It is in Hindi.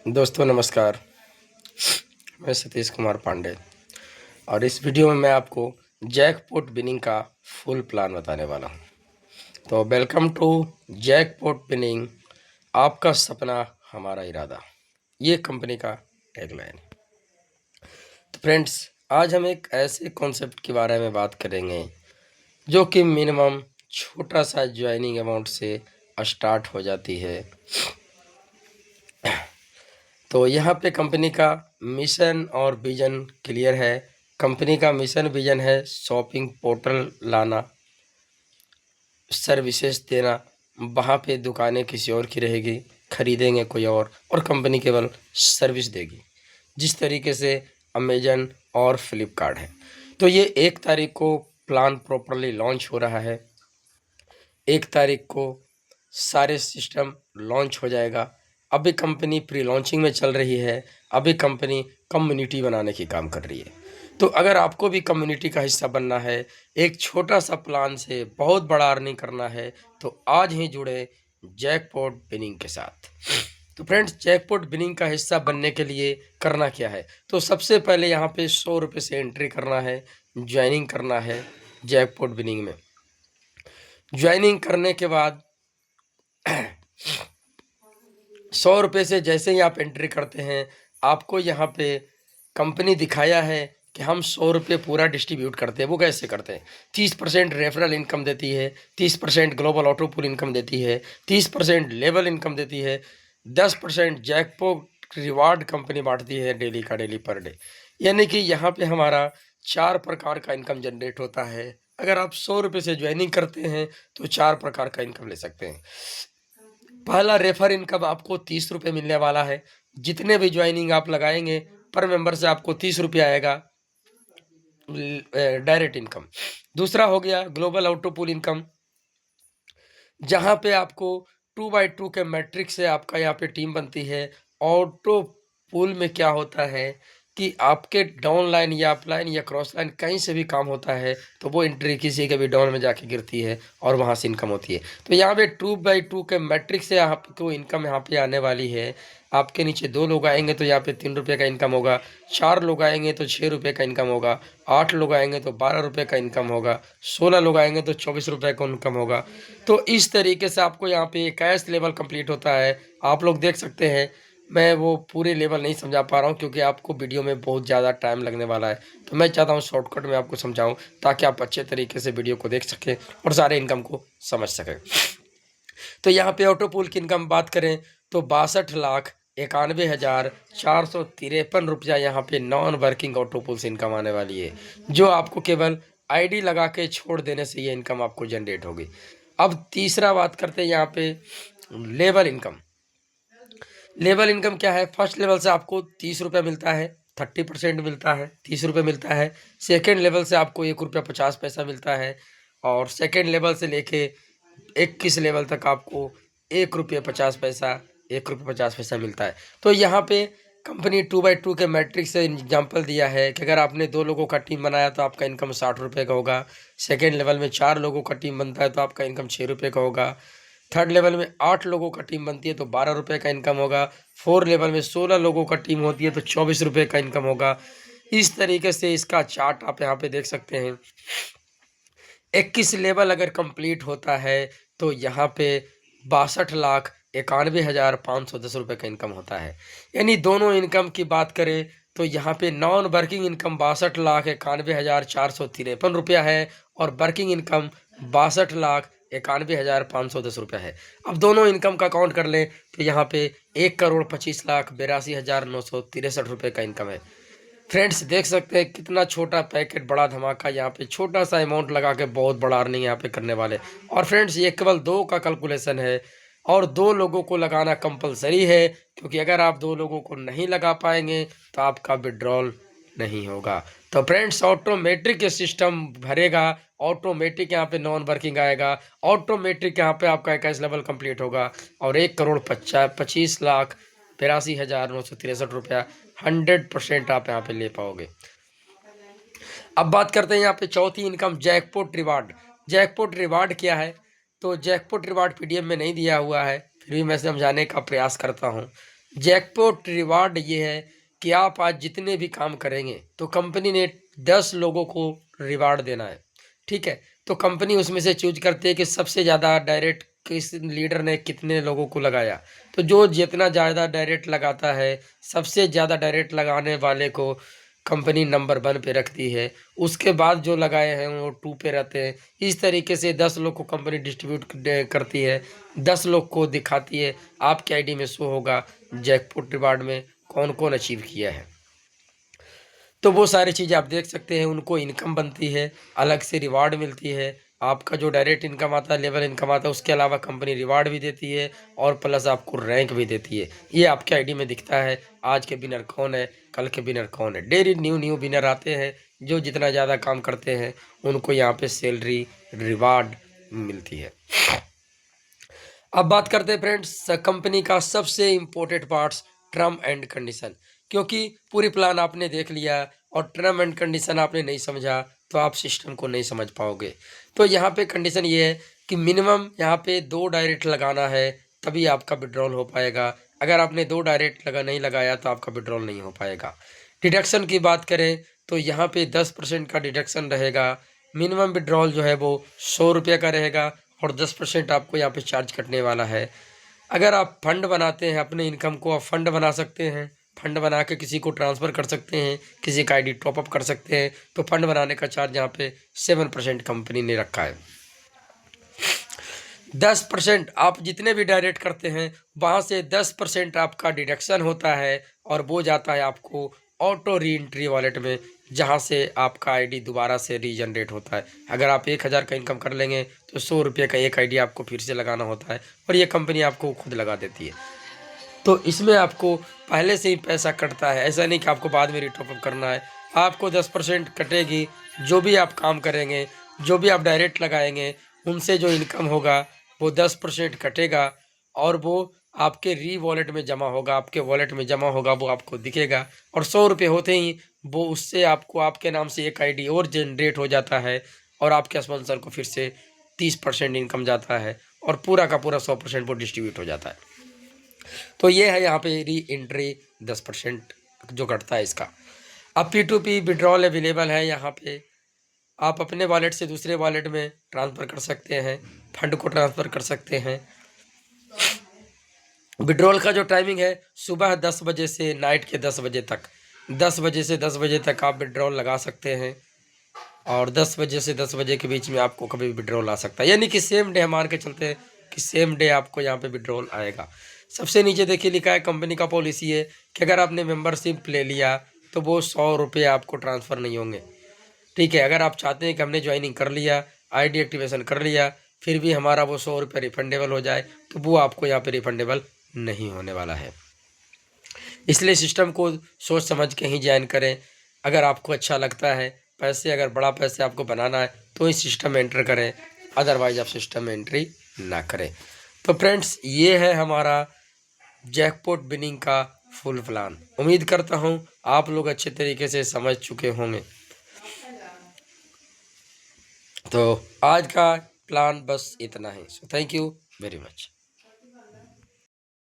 दोस्तों नमस्कार। मैं सतीश कुमार पांडे और इस वीडियो में मैं आपको जैकपॉट विनिंग का फुल प्लान बताने वाला हूं। तो वेलकम टू जैकपॉट विनिंग, आपका सपना हमारा इरादा, ये कंपनी का टैगलाइन है। तो फ्रेंड्स, आज हम एक ऐसे कॉन्सेप्ट के बारे में बात करेंगे जो कि मिनिमम छोटा सा ज्वाइनिंग अमाउंट से स्टार्ट हो जाती है। तो यहाँ पे कंपनी का मिशन और विजन क्लियर है। कंपनी का मिशन विजन है शॉपिंग पोर्टल लाना, सर्विसेज देना। वहाँ पे दुकानें किसी और की रहेगी, खरीदेंगे कोई और कंपनी केवल सर्विस देगी, जिस तरीके से अमेजन और फ्लिपकार्ट है। तो ये 1 तारीख को प्लान प्रॉपरली लॉन्च हो रहा है। 1 तारीख को सारे सिस्टम लॉन्च हो जाएगा। अभी कंपनी प्री लॉन्चिंग में चल रही है। अभी कंपनी कम्युनिटी बनाने की काम कर रही है। तो अगर आपको भी कम्युनिटी का हिस्सा बनना है, एक छोटा सा प्लान से बहुत बड़ा अर्निंग करना है, तो आज ही जुड़े जैकपॉट विनिंग के साथ। तो फ्रेंड्स, जैकपॉट विनिंग का हिस्सा बनने के लिए करना क्या है? तो सबसे पहले यहाँ पे 100 रुपये से एंट्री करना है, ज्वाइनिंग करना है जैकपॉट विनिंग में। ज्वाइनिंग करने के बाद 100 रुपये से जैसे ही आप एंट्री करते हैं, आपको यहाँ पे कंपनी दिखाया है कि हम 100 रुपये पूरा डिस्ट्रीब्यूट करते हैं। वो कैसे करते हैं? 30% रेफरल इनकम देती है, 30% ग्लोबल ऑटो पूल इनकम देती है, 30% लेवल इनकम देती है, 10% जैकपॉट रिवार्ड कंपनी बांटती है डेली का, डेली पर डे। यानी कि यहाँ पे हमारा 4 प्रकार का इनकम जनरेट होता है। अगर आप 100 रुपये से ज्वाइनिंग करते हैं तो 4 प्रकार का इनकम ले सकते हैं। पहला रेफर इनकम आपको 30 रुपये मिलने वाला है। जितने भी ज्वाइनिंग आप लगाएंगे पर मेंबर से आपको 30 रुपये आएगा डायरेक्ट इनकम। दूसरा हो गया ग्लोबल ऑटो पूल इनकम, जहां पे आपको 2x2 के मैट्रिक्स से आपका यहाँ पे टीम बनती है। ऑटो पूल में क्या होता है कि आपके डाउन लाइन या अपलाइन या क्रॉस लाइन कहीं से भी काम होता है तो वो एंट्री किसी के भी डाउन में जाके गिरती है और वहाँ से इनकम होती है। तो यहाँ पे 2x2 के मैट्रिक्स से आपको इनकम यहाँ पे आने वाली है। आपके नीचे 2 लोग आएंगे तो यहाँ पे 3 रुपये का इनकम होगा, 4 लोग आएंगे तो 6 रुपये का इनकम होगा, 8 लोग आएंगे तो 12 रुपये का इनकम होगा, 16 लोग आएंगे तो 24 रुपये का इनकम होगा। तो इस तरीके से आपको यहाँ पे कैश लेवल कंप्लीट होता है। आप लोग देख सकते हैं, मैं वो पूरे लेवल नहीं समझा पा रहा हूँ क्योंकि आपको वीडियो में बहुत ज़्यादा टाइम लगने वाला है। तो मैं चाहता हूँ शॉर्टकट में आपको समझाऊँ ताकि आप अच्छे तरीके से वीडियो को देख सकें और सारे इनकम को समझ सकें। तो यहाँ पे ऑटो पूल की इनकम बात करें तो 62,91,453 रुपया यहाँ पे नॉन वर्किंग ऑटो पूल से इनकम आने वाली है, जो आपको केवल आईडी लगा के छोड़ देने से ये इनकम आपको जनरेट होगी। अब तीसरा बात करते हैं यहाँ पे लेवल इनकम। लेवल इनकम क्या है? फर्स्ट लेवल से आपको 30 रुपये मिलता है, 30% मिलता है, 30 रुपये मिलता है। सेकेंड लेवल से आपको 1 रुपया 50 पैसा मिलता है और सेकेंड लेवल से लेके 21 लेवल तक आपको 1 रुपये 50 पैसा, 1 रुपये 50 पैसा मिलता है। तो यहाँ पे कंपनी 2x2 के मैट्रिक्स से एग्जाम्पल दिया है कि अगर आपने 2 लोगों का टीम बनाया तो आपका इनकम 60 रुपये का होगा। सेकेंड लेवल में 4 लोगों का टीम बनता है तो आपका इनकम 6 रुपये का होगा। थर्ड लेवल में 8 लोगों का टीम बनती है तो 12 रुपये का इनकम होगा। फोर्थ लेवल में 16 लोगों का टीम होती है तो 24 रुपये का इनकम होगा। इस तरीके से इसका चार्ट आप यहाँ पे देख सकते हैं। 21 लेवल अगर कंप्लीट होता है तो यहाँ पे 62,91,510 रुपये का इनकम होता है। यानी दोनों इनकम की बात करें तो यहाँ पे नॉन वर्किंग इनकम 62,91,453 रुपया है और वर्किंग इनकम 62,91,510 रुपया है। अब दोनों इनकम का काउंट कर लें तो यहाँ पे 1,25,82,963 रुपये का इनकम है। फ्रेंड्स, देख सकते हैं कितना छोटा पैकेट बड़ा धमाका। यहाँ पे छोटा सा अमाउंट लगा के बहुत बड़ा अर्निंग यहाँ पे करने वाले। और फ्रेंड्स, ये केवल 2 का कैलकुलेशन है और 2 लोगों को लगाना कंपलसरी है, क्योंकि अगर आप 2 लोगों को नहीं लगा पाएंगे तो आपका विड्रॉल नहीं होगा। तो फ्रेंड्स, ऑटोमेटिक ये सिस्टम भरेगा, ऑटोमेटिक यहाँ पे नॉन वर्किंग आएगा, ऑटोमेटिक यहाँ पे आपका कैश लेवल कंप्लीट होगा और 1,25,82,963 रुपया 100% आप यहाँ पे ले पाओगे। अब बात करते हैं यहाँ पे चौथी income, jackpot reward. Jackpot reward क्या है? तो जैकपॉट रिवार्ड पीडीएफ में नहीं दिया हुआ है, फिर भी मैं समझाने का प्रयास करता हूँ। जैकपॉट रिवार्ड ये है कि आप आज जितने भी काम करेंगे तो कंपनी ने 10 लोगों को रिवार्ड देना है, ठीक है। तो कंपनी उसमें से चूज करती है कि सबसे ज़्यादा डायरेक्ट किस लीडर ने कितने लोगों को लगाया। तो जो जितना ज़्यादा डायरेक्ट लगाता है, सबसे ज़्यादा डायरेक्ट लगाने वाले को कंपनी नंबर 1 पे रखती है। उसके बाद जो लगाए हैं वो 2 पे रहते हैं। इस तरीके से 10 लोग को कंपनी डिस्ट्रीब्यूट करती है, 10 लोग को दिखाती है। आपके आईडी में शो होगा जैकपॉट रिवार्ड में कौन कौन अचीव किया है। तो वो सारी चीज़ें आप देख सकते हैं। उनको इनकम बनती है, अलग से रिवार्ड मिलती है। आपका जो डायरेक्ट इनकम आता है, लेवल इनकम आता है, उसके अलावा कंपनी रिवार्ड भी देती है और प्लस आपको रैंक भी देती है। ये आपके आईडी में दिखता है। आज के विनर कौन है, कल के विनर कौन है। डेली न्यू विनर आते हैं। जो जितना ज़्यादा काम करते हैं उनको यहाँ पे सैलरी रिवार्ड मिलती है। अब बात करते हैं फ्रेंड्स कंपनी का सबसे important parts, term and condition. क्योंकि पूरी प्लान आपने देख लिया और टर्म एंड कंडीशन आपने नहीं समझा तो आप सिस्टम को नहीं समझ पाओगे। तो यहाँ पे कंडीशन ये है कि मिनिमम यहाँ पे 2 डायरेक्ट लगाना है, तभी आपका विड्रॉल हो पाएगा। अगर आपने 2 डायरेक्ट नहीं लगाया तो आपका विड्रॉल नहीं हो पाएगा। डिडक्शन की बात करें तो यहाँ पे 10% का डिडक्शन रहेगा। मिनिमम विड्रॉल जो है वो 100 रुपये का रहेगा और 10% आपको यहाँ पे चार्ज कटने वाला है। अगर आप फंड बनाते हैं, अपने इनकम को आप फंड बना सकते हैं। फंड बना के किसी को ट्रांसफ़र कर सकते हैं, किसी का आईडी टॉपअप कर सकते हैं। तो फंड बनाने का चार्ज यहाँ पे 7% कंपनी ने रखा है। 10% आप जितने भी डायरेक्ट करते हैं वहाँ से 10% आपका डिडक्शन होता है और वो जाता है आपको ऑटो री एंट्री वॉलेट में, जहाँ से आपका आईडी दोबारा से रीजनरेट होता है। अगर आप 1000 का इनकम कर लेंगे तो 100 रुपये का एक आईडी आपको फिर से लगाना होता है और ये कंपनी आपको खुद लगा देती है। तो इसमें आपको पहले से ही पैसा कटता है, ऐसा नहीं कि आपको बाद में रिटॉपअप करना है। आपको 10% कटेगी। जो भी आप काम करेंगे, जो भी आप डायरेक्ट लगाएंगे, उनसे जो इनकम होगा वो 10% कटेगा और वो आपके री वॉलेट में जमा होगा, आपके वॉलेट में जमा होगा, वो आपको दिखेगा। और 100 रुपये होते ही वो उससे आपको आपके नाम से एक आईडी और जनरेट हो जाता है और आपके स्पॉन्सर को फिर से 30% इनकम जाता है और पूरा का पूरा 100% वो डिस्ट्रीब्यूट हो जाता है। तो ये है यहाँ पे री एंट्री 10% जो कटता है इसका। अब P2P विड्रॉल अवेलेबल है। यहाँ पे आप अपने वॉलेट से दूसरे वॉलेट में ट्रांसफ़र कर सकते हैं, फंड को ट्रांसफ़र कर सकते हैं। विड्रॉल का जो टाइमिंग है सुबह 10 बजे से नाइट के 10 बजे तक, 10 बजे से 10 बजे तक आप विड्रॉल लगा सकते हैं और 10 बजे से 10 बजे के बीच में आपको कभी भी विड्रॉल आ सकता है। यानी कि सेम डे मान के चलते हैं कि सेम डे आपको यहाँ पे विड्रॉल आएगा। सबसे नीचे देखिए लिखा है कंपनी का पॉलिसी है कि अगर आपने मेंबरशिप ले लिया तो वो 100 रुपये आपको ट्रांसफ़र नहीं होंगे, ठीक है। अगर आप चाहते हैं कि हमने ज्वाइनिंग कर लिया, आईडी एक्टिवेशन कर लिया, फिर भी हमारा वो 100 रुपये रिफंडेबल हो जाए तो वो आपको यहाँ पे रिफंडेबल नहीं होने वाला है। इसलिए सिस्टम को सोच समझ के ही ज्वाइन करें। अगर आपको अच्छा लगता है पैसे, अगर बड़ा पैसे आपको बनाना है तो ही सिस्टम में एंटर करें, अदरवाइज आप सिस्टम में एंट्री ना करें। तो फ्रेंड्स ये है हमारा जैकपॉट विनिंग का फुल प्लान। उम्मीद करता हूँ आप लोग अच्छे तरीके से समझ चुके होंगे। तो आज का प्लान बस इतना ही। So thank you very much.